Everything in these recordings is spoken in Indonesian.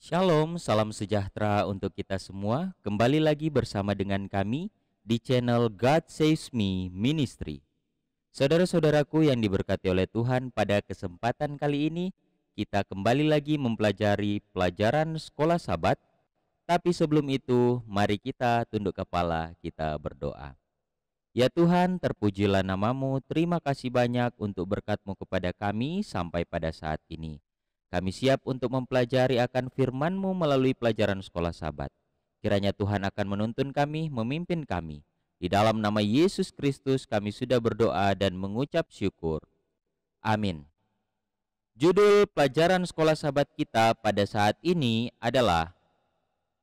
Shalom, salam sejahtera untuk kita semua. Kembali lagi bersama dengan kami di channel God Saves Me Ministry. Saudara-saudaraku yang diberkati oleh Tuhan, pada kesempatan kali ini kita kembali lagi mempelajari pelajaran sekolah Sabat. Tapi sebelum itu, mari kita tunduk kepala, kita berdoa. Ya Tuhan, terpujilah namamu, terima kasih banyak untuk berkat-Mu kepada kami sampai pada saat ini. Kami siap untuk mempelajari akan firman-Mu melalui pelajaran sekolah Sabat. Kiranya Tuhan akan menuntun kami, memimpin kami. Di dalam nama Yesus Kristus kami sudah berdoa dan mengucap syukur. Amin. Judul pelajaran sekolah Sabat kita pada saat ini adalah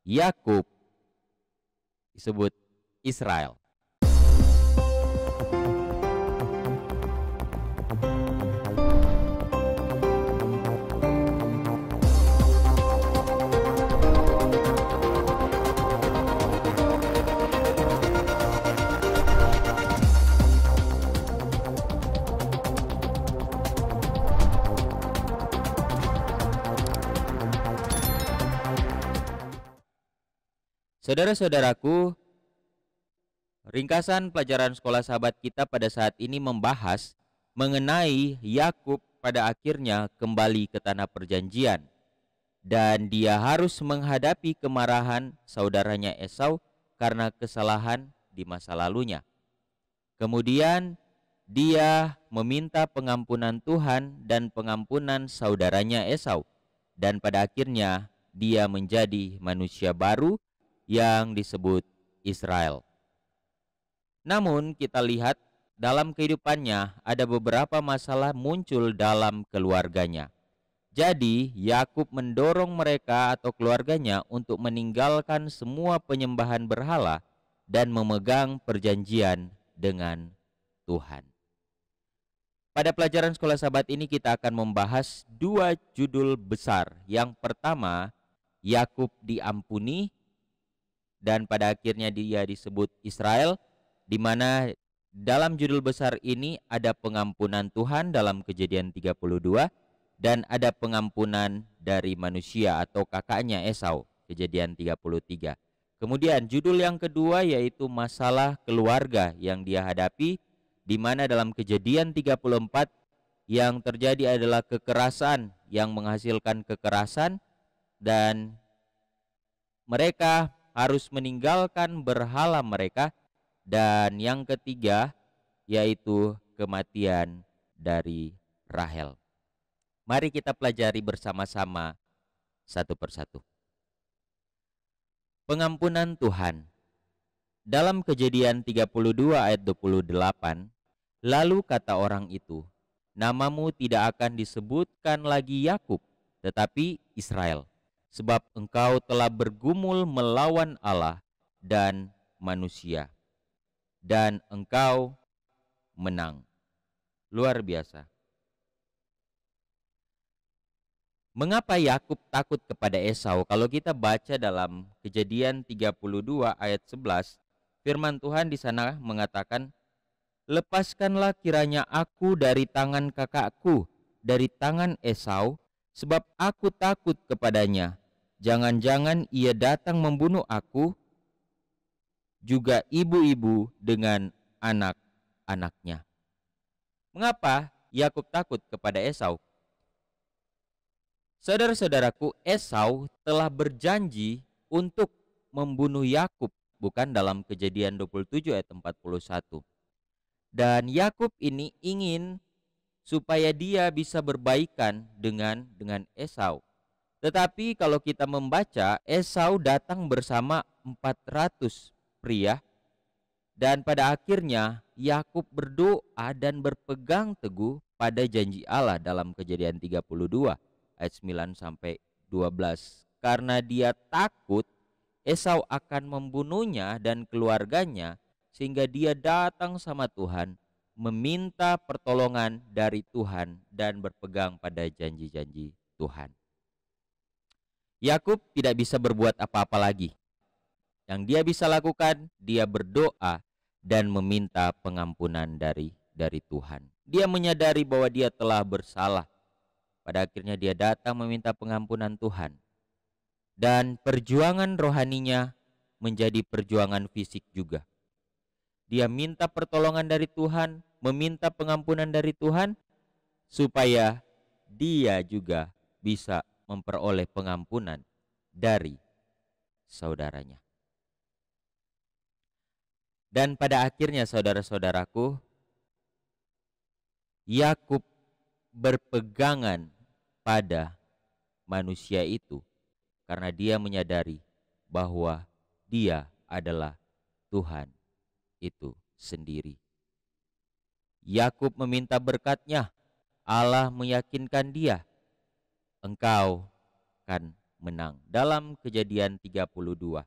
Yakub, disebut Israel. Saudara-saudaraku, ringkasan pelajaran sekolah Sabat kita pada saat ini membahas mengenai Yakub pada akhirnya kembali ke tanah perjanjian, dan dia harus menghadapi kemarahan saudaranya Esau karena kesalahan di masa lalunya. Kemudian dia meminta pengampunan Tuhan dan pengampunan saudaranya Esau, dan pada akhirnya dia menjadi manusia baru yang disebut Israel. Namun kita lihat dalam kehidupannya ada beberapa masalah muncul dalam keluarganya. Jadi Yakub mendorong mereka atau keluarganya untuk meninggalkan semua penyembahan berhala dan memegang perjanjian dengan Tuhan. Pada pelajaran sekolah Sabat ini kita akan membahas dua judul besar. Yang pertama, Yakub diampuni, dan pada akhirnya dia disebut Israel, di mana dalam judul besar ini ada pengampunan Tuhan dalam Kejadian 32 dan ada pengampunan dari manusia atau kakaknya Esau, Kejadian 33. Kemudian judul yang kedua yaitu masalah keluarga yang dia hadapi, di mana dalam Kejadian 34 yang terjadi adalah kekerasan yang menghasilkan kekerasan, dan mereka harus meninggalkan berhala mereka. Dan yang ketiga yaitu kematian dari Rahel. Mari kita pelajari bersama-sama satu persatu. Pengampunan Tuhan. Dalam Kejadian 32 ayat 28, lalu kata orang itu, namamu tidak akan disebutkan lagi Yakub, tetapi Israel, sebab engkau telah bergumul melawan Allah dan manusia, dan engkau menang. Luar biasa. Mengapa Yakub takut kepada Esau? Kalau kita baca dalam Kejadian 32 ayat 11, firman Tuhan di sana mengatakan, lepaskanlah kiranya aku dari tangan kakakku, dari tangan Esau, sebab aku takut kepadanya. Jangan-jangan ia datang membunuh aku, juga ibu-ibu dengan anak-anaknya. Mengapa Yakub takut kepada Esau? Saudara-saudaraku, Esau telah berjanji untuk membunuh Yakub, bukan dalam Kejadian 27 ayat 41. Dan Yakub ini ingin supaya dia bisa berbaikan dengan Esau. Tetapi kalau kita membaca, Esau datang bersama 400 pria, dan pada akhirnya Yakub berdoa dan berpegang teguh pada janji Allah dalam Kejadian 32 ayat 9 sampai 12. Karena dia takut Esau akan membunuhnya dan keluarganya, sehingga dia datang sama Tuhan, meminta pertolongan dari Tuhan dan berpegang pada janji-janji Tuhan. Yakub tidak bisa berbuat apa-apa lagi. Yang dia bisa lakukan, dia berdoa dan meminta pengampunan dari Tuhan. Dia menyadari bahwa dia telah bersalah. Pada akhirnya dia datang meminta pengampunan Tuhan. dan perjuangan rohaninya menjadi perjuangan fisik juga. Dia minta pertolongan dari Tuhan, meminta pengampunan dari Tuhan, supaya dia juga bisa memperoleh pengampunan dari saudaranya. Dan pada akhirnya, saudara-saudaraku, Yakub berpegangan pada manusia itu karena dia menyadari bahwa dia adalah Tuhan itu sendiri. Yakub meminta berkat-Nya. Allah meyakinkan dia, engkau akan menang. Dalam Kejadian 32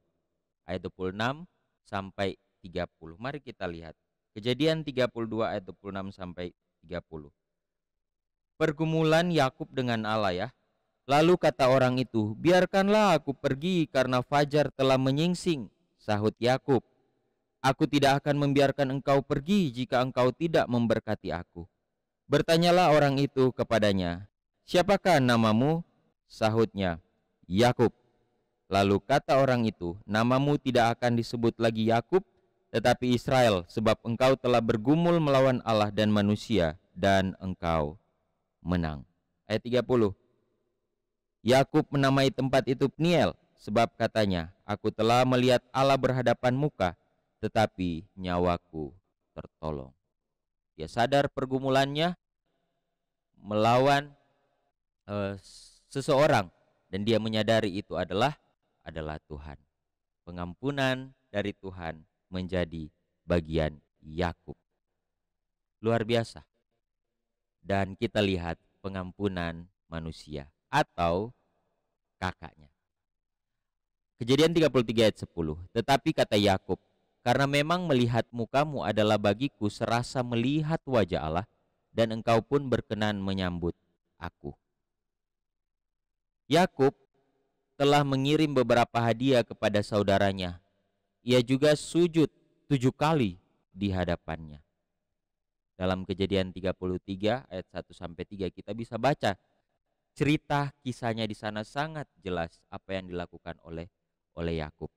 ayat 26 sampai 30. Mari kita lihat. Kejadian 32 ayat 26 sampai 30. Pergumulan Yakub dengan Allah ya. Lalu kata orang itu, biarkanlah aku pergi karena fajar telah menyingsing. Sahut Yakub, aku tidak akan membiarkan engkau pergi jika engkau tidak memberkati aku. Bertanyalah orang itu kepadanya, siapakah namamu? Sahutnya, Yakub. Lalu kata orang itu, namamu tidak akan disebut lagi Yakub, tetapi Israel, sebab engkau telah bergumul melawan Allah dan manusia, dan engkau menang. Ayat 30. Yakub menamai tempat itu Peniel, sebab katanya, aku telah melihat Allah berhadapan muka, tetapi nyawaku tertolong. Dia sadar pergumulannya melawan seseorang, dan dia menyadari itu adalah Tuhan. Pengampunan dari Tuhan menjadi bagian Yakub. Luar biasa. Dan kita lihat pengampunan manusia atau kakaknya. Kejadian 33 ayat 10. Tetapi kata Yakub, karena memang melihat mukamu adalah bagiku serasa melihat wajah Allah, dan engkau pun berkenan menyambut aku. Yakub telah mengirim beberapa hadiah kepada saudaranya. Ia juga sujud 7 kali di hadapannya. Dalam Kejadian 33 ayat 1 sampai 3 kita bisa baca cerita kisahnya di sana, sangat jelas apa yang dilakukan oleh Yakub.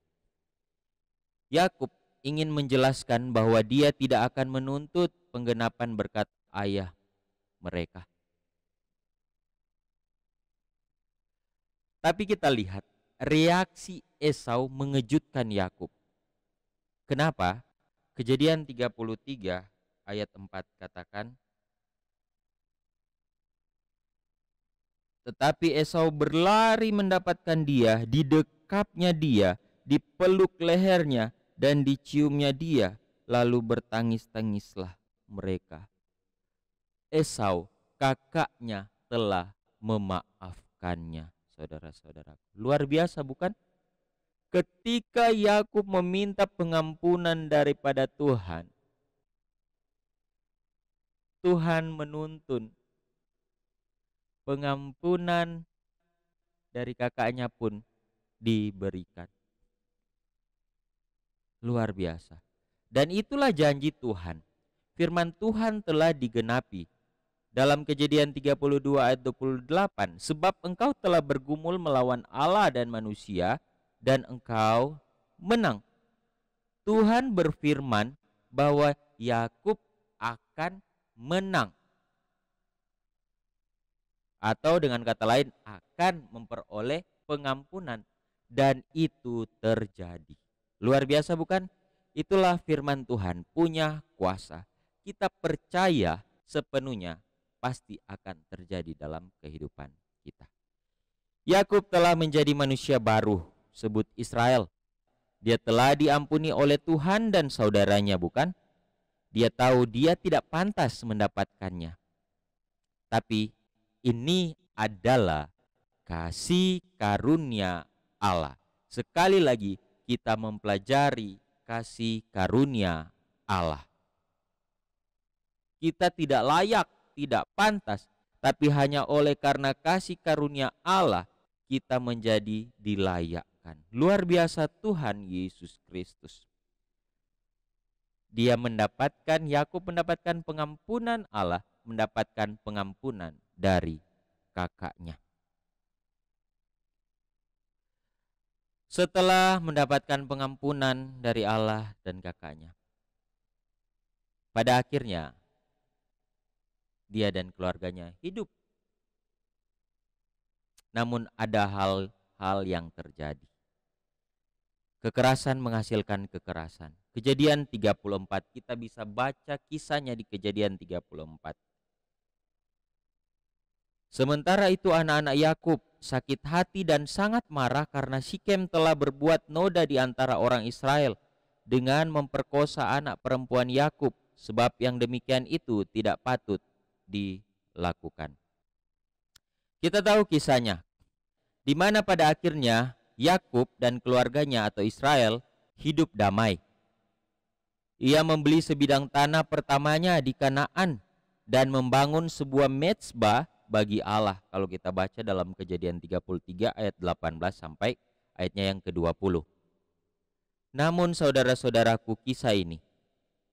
Yakub ingin menjelaskan bahwa dia tidak akan menuntut penggenapan berkat ayah mereka. Tapi kita lihat reaksi Esau mengejutkan Yakub. Kenapa? Kejadian 33 ayat 4 katakan, tetapi Esau berlari mendapatkan dia, didekapnya dia, dipeluk lehernya, dan diciumnya dia, lalu bertangis-tangislah mereka. Esau, kakaknya, telah memaafkannya. Saudara-saudara, luar biasa bukan? Ketika Yakub meminta pengampunan daripada Tuhan, Tuhan menuntun pengampunan dari kakaknya pun diberikan. Luar biasa. Dan itulah janji Tuhan. Firman Tuhan telah digenapi dalam Kejadian 32 ayat 28. Sebab engkau telah bergumul melawan Allah dan manusia, dan engkau menang. Tuhan berfirman bahwa Yakub akan menang. Atau dengan kata lain, akan memperoleh pengampunan. Dan itu terjadi. Luar biasa bukan? Itulah firman Tuhan, punya kuasa. Kita percaya sepenuhnya pasti akan terjadi dalam kehidupan kita. Yakub telah menjadi manusia baru, sebut Israel. Dia telah diampuni oleh Tuhan dan saudaranya bukan? Dia tahu dia tidak pantas mendapatkannya. Tapi ini adalah kasih karunia Allah. Sekali lagi kita mempelajari kasih karunia Allah. Kita tidak layak, tidak pantas, tapi hanya oleh karena kasih karunia Allah kita menjadi dilayakkan. Luar biasa Tuhan Yesus Kristus. Dia mendapatkan, Yakub mendapatkan pengampunan Allah, mendapatkan pengampunan dari kakaknya. setelah mendapatkan pengampunan dari Allah dan kakaknya. Pada akhirnya dia dan keluarganya hidup. Namun ada hal-hal yang terjadi. Kekerasan menghasilkan kekerasan. Kejadian 34, kita bisa baca kisahnya di Kejadian 34. Sementara itu anak-anak Yakub sakit hati dan sangat marah karena Sikem telah berbuat noda di antara orang Israel dengan memperkosa anak perempuan Yakub, sebab yang demikian itu tidak patut dilakukan. Kita tahu kisahnya, di mana pada akhirnya Yakub dan keluarganya atau Israel hidup damai. Ia membeli sebidang tanah pertamanya di Kanaan dan membangun sebuah mezbah bagi Allah. Kalau kita baca dalam Kejadian 33 ayat 18 sampai ayatnya yang ke-20. Namun saudara-saudaraku, kisah ini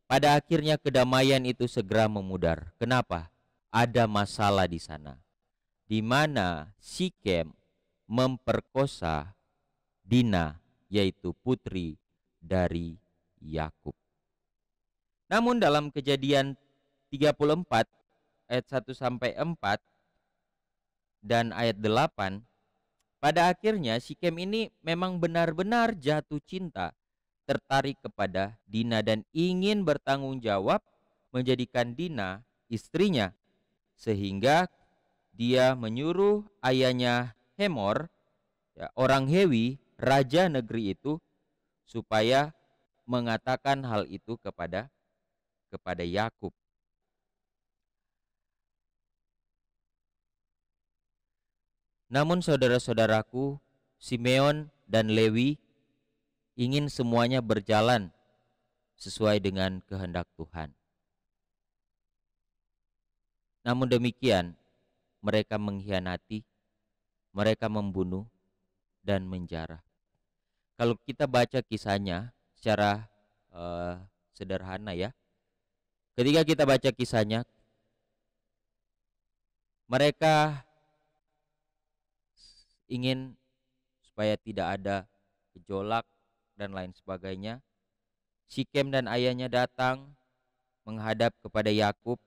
pada akhirnya kedamaian itu segera memudar. Kenapa? Ada masalah di sana, di mana Sikem memperkosa Dina, yaitu putri dari Yakub. Namun dalam Kejadian 34 ayat 1 sampai 4 dan ayat 8, pada akhirnya Sikem ini memang benar-benar jatuh cinta, tertarik kepada Dina dan ingin bertanggung jawab menjadikan Dina istrinya, sehingga dia menyuruh ayahnya Hemor, ya, orang Hewi, raja negeri itu, supaya mengatakan hal itu kepada Yakub. Namun saudara-saudaraku, Simeon dan Lewi ingin semuanya berjalan sesuai dengan kehendak Tuhan. Namun demikian, mereka mengkhianati, mereka membunuh dan menjarah. Kalau kita baca kisahnya secara sederhana ya, ketika kita baca kisahnya, mereka ingin supaya tidak ada gejolak dan lain sebagainya. Sikem dan ayahnya datang menghadap kepada Yakub,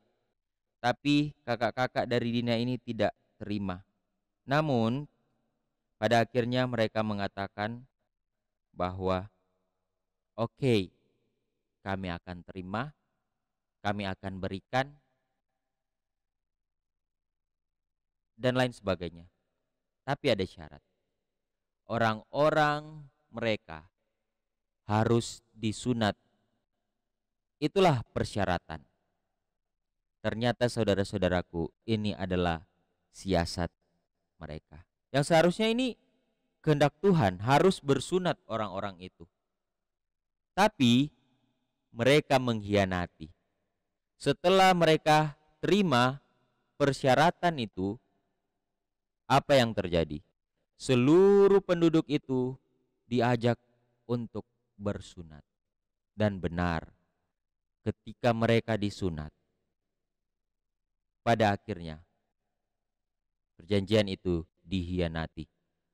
tapi kakak-kakak dari Dina ini tidak terima. Namun pada akhirnya mereka mengatakan bahwa oke, kami akan terima, kami akan berikan, dan lain sebagainya. Tapi ada syarat. Orang-orang mereka harus disunat. Itulah persyaratan. Ternyata saudara-saudaraku, ini adalah siasat mereka. Yang seharusnya ini kehendak Tuhan, harus bersunat orang-orang itu. Tapi mereka mengkhianati. Setelah mereka terima persyaratan itu, apa yang terjadi? Seluruh penduduk itu diajak untuk bersunat. Dan benar, ketika mereka disunat, pada akhirnya perjanjian itu dikhianati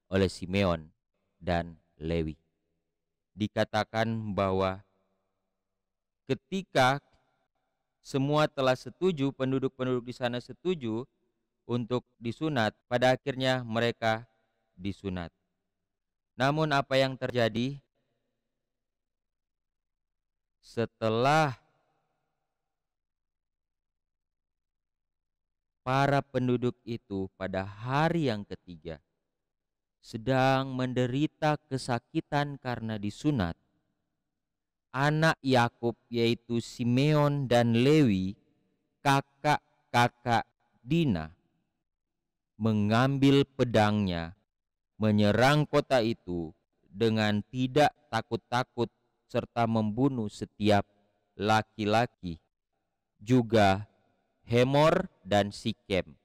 oleh Simeon dan Lewi. Dikatakan bahwa ketika semua telah setuju, penduduk-penduduk di sana setuju untuk disunat, pada akhirnya mereka disunat. Namun apa yang terjadi? Setelah para penduduk itu pada hari yang ketiga sedang menderita kesakitan karena disunat, anak Yakub yaitu Simeon dan Lewi, kakak-kakak Dina, mengambil pedangnya, menyerang kota itu dengan tidak takut-takut serta membunuh setiap laki-laki, juga Hemor dan Sikem,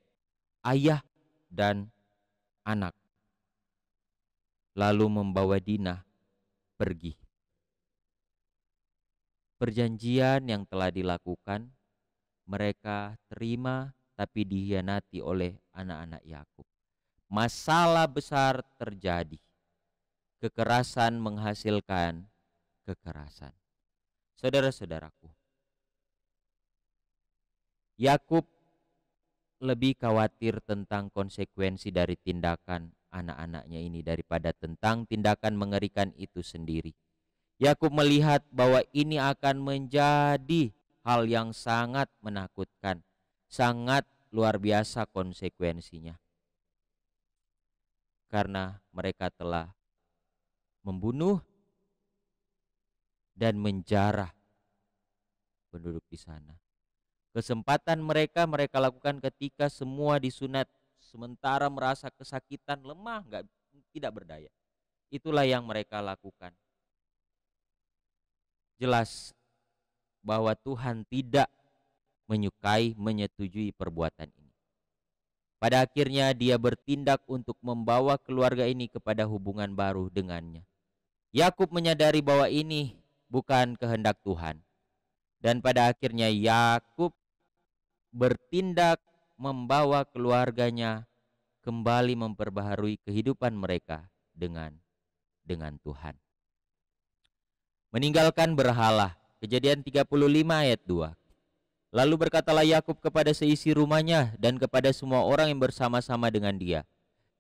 ayah dan anak, lalu membawa Dina pergi. Perjanjian yang telah dilakukan mereka terima, tapi dikhianati oleh anak-anak Yakub. Masalah besar terjadi kekerasan menghasilkan kekerasan. Saudara-saudaraku, Yakub lebih khawatir tentang konsekuensi dari tindakan anak-anaknya ini daripada tentang tindakan mengerikan itu sendiri. Yakub melihat bahwa ini akan menjadi hal yang sangat menakutkan, sangat luar biasa konsekuensinya. Karena mereka telah membunuh dan menjarah penduduk di sana. Kesempatan mereka lakukan ketika semua disunat, sementara merasa kesakitan, lemah, tidak berdaya. Itulah yang mereka lakukan. Jelas bahwa Tuhan tidak menyetujui perbuatan ini. Pada akhirnya dia bertindak untuk membawa keluarga ini kepada hubungan baru dengannya. Yakub menyadari bahwa ini bukan kehendak Tuhan. Dan pada akhirnya Yakub bertindak membawa keluarganya kembali memperbaharui kehidupan mereka dengan Tuhan. Meninggalkan berhala. Kejadian 35 ayat 2. Lalu berkatalah Yakub kepada seisi rumahnya dan kepada semua orang yang bersama-sama dengan dia,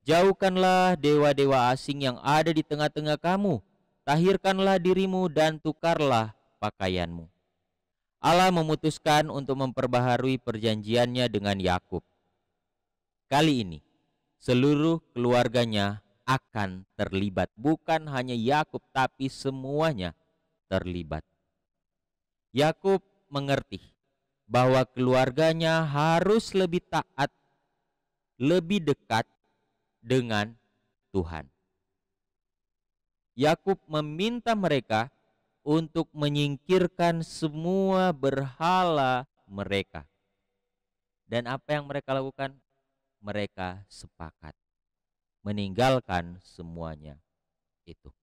jauhkanlah dewa-dewa asing yang ada di tengah-tengah kamu, tahirkanlah dirimu dan tukarlah pakaianmu. Allah memutuskan untuk memperbaharui perjanjiannya dengan Yakub. Kali ini seluruh keluarganya akan terlibat, bukan hanya Yakub tapi semuanya terlibat. Yakub mengerti bahwa keluarganya harus lebih taat, lebih dekat dengan Tuhan. Yakub meminta mereka untuk menyingkirkan semua berhala mereka. Dan apa yang mereka lakukan? Mereka sepakat meninggalkan semuanya itu.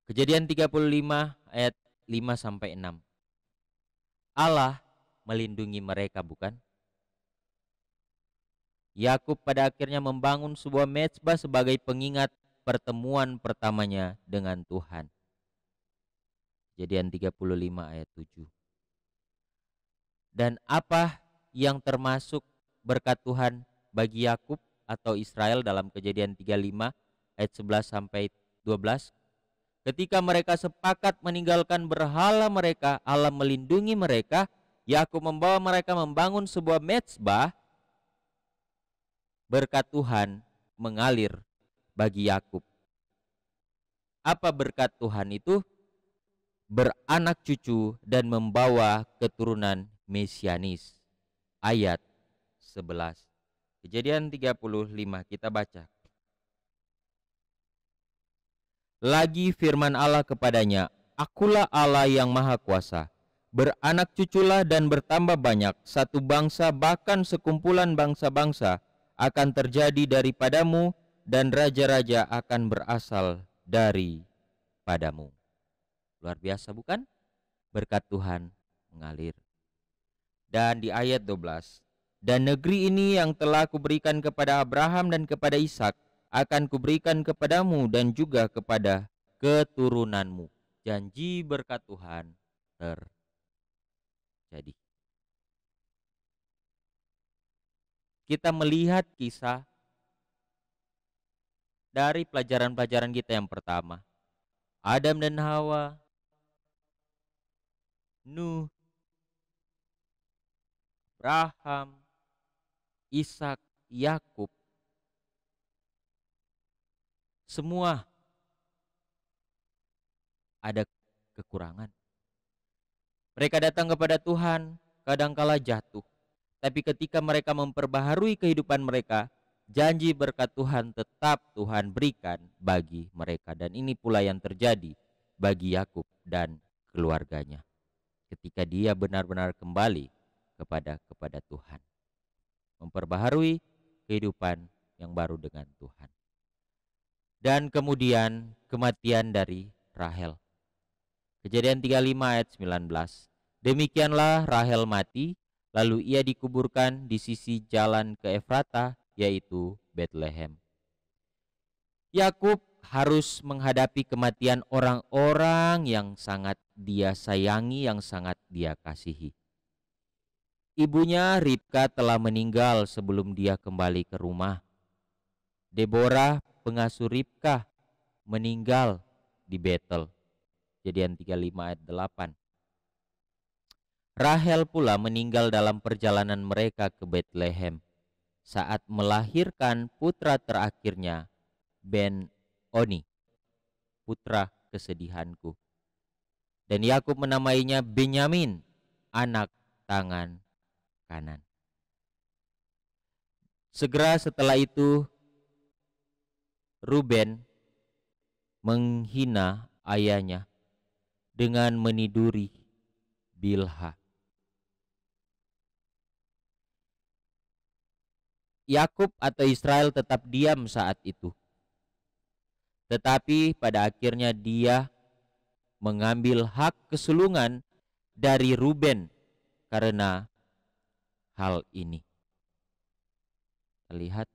Kejadian 35 ayat 5-6. Allah melindungi mereka, bukan? Yakub pada akhirnya membangun sebuah mezbah sebagai pengingat pertemuan pertamanya dengan Tuhan. Kejadian 35 ayat 7. Dan apa yang termasuk berkat Tuhan bagi Yakub atau Israel dalam Kejadian 35 ayat 11-12? Ketika mereka sepakat meninggalkan berhala mereka, Allah melindungi mereka. Yakub membawa mereka membangun sebuah mezbah. Berkat Tuhan mengalir bagi Yakub. Apa berkat Tuhan itu? Beranak cucu dan membawa keturunan mesianis. Ayat 11. Kejadian 35 kita baca. Lagi firman Allah kepadanya, Akulah Allah yang Maha Kuasa. Beranak cuculah dan bertambah banyak. Satu bangsa bahkan sekumpulan bangsa-bangsa akan terjadi daripadamu dan raja-raja akan berasal daripadamu. Luar biasa bukan? Berkat Tuhan mengalir. Dan di ayat 12, dan negeri ini yang telah kuberikan kepada Abraham dan kepada Ishak akan kuberikan kepadamu dan juga kepada keturunanmu. Janji berkat Tuhan terjadi. Kita melihat kisah dari pelajaran-pelajaran kita yang pertama. Adam dan Hawa, Nuh, Abraham, Ishak, Yakub, semua ada kekurangan. Mereka datang kepada Tuhan, kadangkala jatuh. Tapi ketika mereka memperbaharui kehidupan mereka, janji berkat Tuhan tetap Tuhan berikan bagi mereka. Dan ini pula yang terjadi bagi Yakub dan keluarganya. Ketika dia benar-benar kembali kepada Tuhan, memperbaharui kehidupan yang baru dengan Tuhan. Dan kemudian kematian dari Rahel. Kejadian 35 ayat 19. Demikianlah Rahel mati, lalu ia dikuburkan di sisi jalan ke Efrata, yaitu Bethlehem. Yakub harus menghadapi kematian orang-orang yang sangat dia sayangi, yang sangat dia kasihi. Ibunya Ribka telah meninggal sebelum dia kembali ke rumah. Deborah, pengasuh Ribka, meninggal di Betel. Kejadian 35 ayat 8. Rahel pula meninggal dalam perjalanan mereka ke Bethlehem saat melahirkan putra terakhirnya, Ben-Oni, putra kesedihanku. Dan Yakub menamainya Benyamin, anak tangan kanan. Segera setelah itu, Ruben menghina ayahnya dengan meniduri Bilha. Yakub atau Israel tetap diam saat itu. Tetapi pada akhirnya dia mengambil hak kesulungan dari Ruben karena hal ini. Lihat,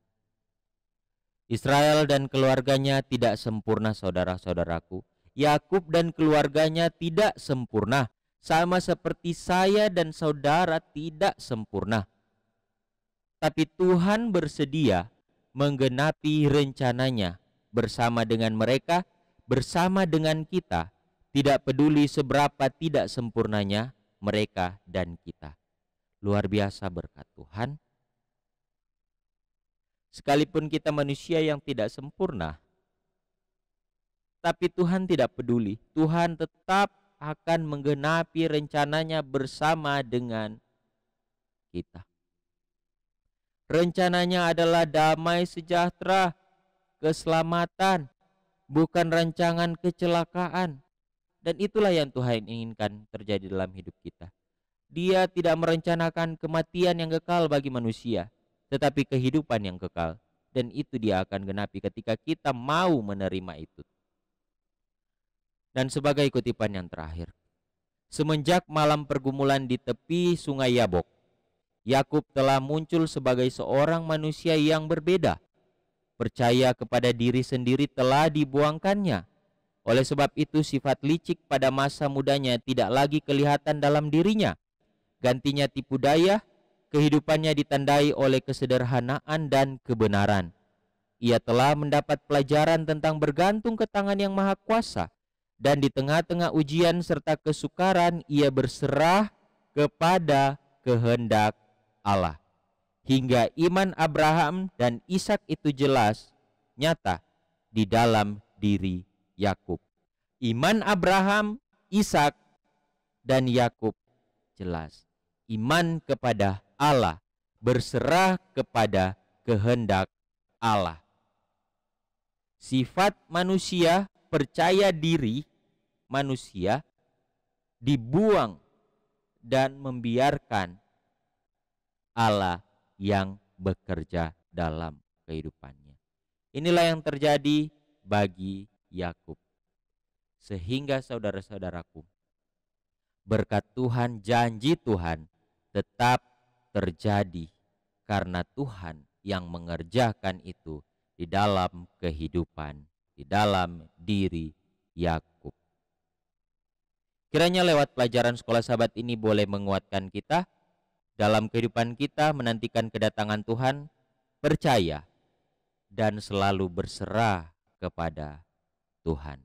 Israel dan keluarganya tidak sempurna, saudara-saudaraku. Yakub dan keluarganya tidak sempurna, sama seperti saya dan saudara tidak sempurna. Tapi Tuhan bersedia menggenapi rencananya bersama dengan mereka, bersama dengan kita, tidak peduli seberapa tidak sempurnanya mereka dan kita. Luar biasa berkat Tuhan. Sekalipun kita manusia yang tidak sempurna, tapi Tuhan tidak peduli. Tuhan tetap akan menggenapi rencananya bersama dengan kita. Rencananya adalah damai sejahtera, keselamatan, bukan rancangan kecelakaan. Dan itulah yang Tuhan inginkan terjadi dalam hidup kita. Dia tidak merencanakan kematian yang kekal bagi manusia, tetapi kehidupan yang kekal. Dan itu dia akan genapi ketika kita mau menerima itu. Dan sebagai kutipan yang terakhir, semenjak malam pergumulan di tepi sungai Yabok, Yakub telah muncul sebagai seorang manusia yang berbeda. Percaya kepada diri sendiri telah dibuangkannya. Oleh sebab itu sifat licik pada masa mudanya tidak lagi kelihatan dalam dirinya. Gantinya tipu daya, kehidupannya ditandai oleh kesederhanaan dan kebenaran. Ia telah mendapat pelajaran tentang bergantung ke tangan yang maha kuasa. Dan di tengah-tengah ujian serta kesukaran ia berserah kepada kehendak Allah. Hingga iman Abraham dan Ishak itu jelas, nyata di dalam diri Yakub. Iman Abraham, Ishak, dan Yakub jelas. Iman kepada Allah, berserah kepada kehendak Allah. Sifat manusia, percaya diri manusia dibuang dan membiarkan Allah yang bekerja dalam kehidupannya. Inilah yang terjadi bagi Yakub. Sehingga saudara-saudaraku, berkat Tuhan, janji Tuhan tetap terjadi karena Tuhan yang mengerjakan itu di dalam kehidupan, di dalam diri Yakub. Kiranya lewat pelajaran sekolah sahabat ini boleh menguatkan kita dalam kehidupan kita menantikan kedatangan Tuhan, percaya dan selalu berserah kepada Tuhan.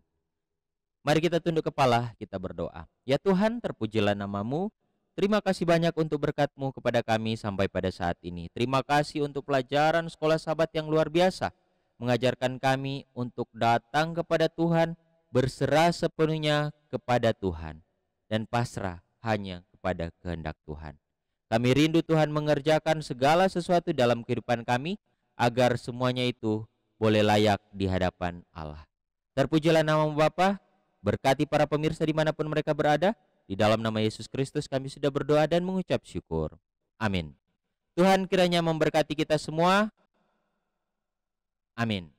Mari kita tunduk kepala, kita berdoa. Ya Tuhan, terpujilah nama-Mu. Terima kasih banyak untuk berkat-Mu kepada kami sampai pada saat ini. Terima kasih untuk pelajaran sekolah sahabat yang luar biasa, mengajarkan kami untuk datang kepada Tuhan, berserah sepenuhnya kepada Tuhan, dan pasrah hanya kepada kehendak Tuhan. Kami rindu Tuhan mengerjakan segala sesuatu dalam kehidupan kami, agar semuanya itu boleh layak di hadapan Allah. Terpujilah nama-Mu Bapa, berkati para pemirsa dimanapun mereka berada. Di dalam nama Yesus Kristus kami sudah berdoa dan mengucap syukur. Amin. Tuhan kiranya memberkati kita semua. Amin.